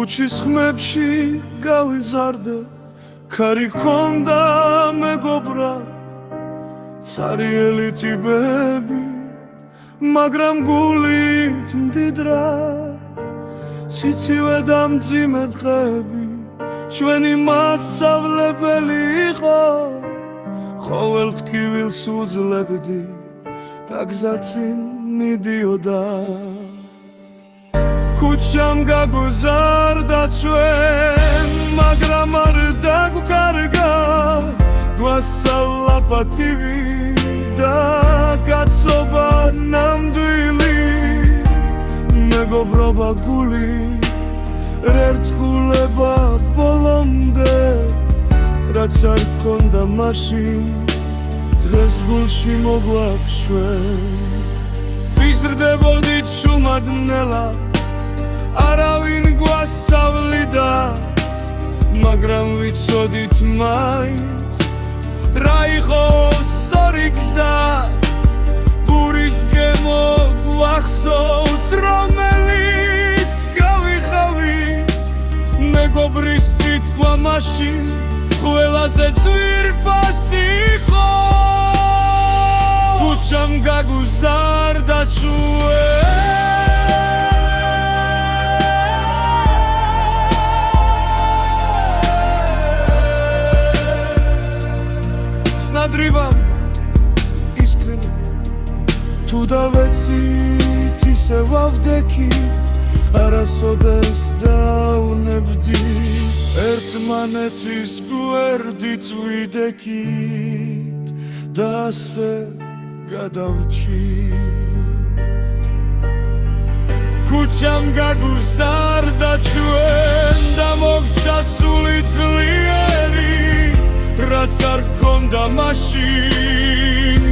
ქუჩის ხმებში გავიზარდე ქარი ქონდა მეგობრა цариელი ტიბები მაგრამ გულით მდიდრა სიცივე და მძიმე დღები ჩვენი მასწავლებელი იყო ყოველ ტკივილს უძლებდი და გზაცინ მიდიოდა ქუჩამ გაგუზარდა ჩვენ მაგრამ არ დაგვკარგა გვასწავლა პატივი და კაცობა ნამდვილი მეგობრობა გული რერთხულება ბოლომდე რაც არ გქონდა მაშინ დღეს გულში მოგვაფშვენ ვიზრდებოდით შუმადნელა არავინ გვასწავლიდა მაგრამ ვიცოდით მაინც რა იყო სწორი გზა ბურის გემო გვახსოვს რომელიც გავიხავი მეგობრის სიტყვა მაშინ ყველაზე ძვირფასი იყო ქუჩამ გაგუზარდა ჩვენ სნადრივამ ისკრინე თუ დავეცით ისე ვავდექით არასოდეს დავნებდი ერთმანეთის გვერდით ვიდექით და ასე გადავრჩით ქუჩამ გაგუზარდა ჩვენ და მოგცა სული ძლიერი რაც არ გქონდა მაშინ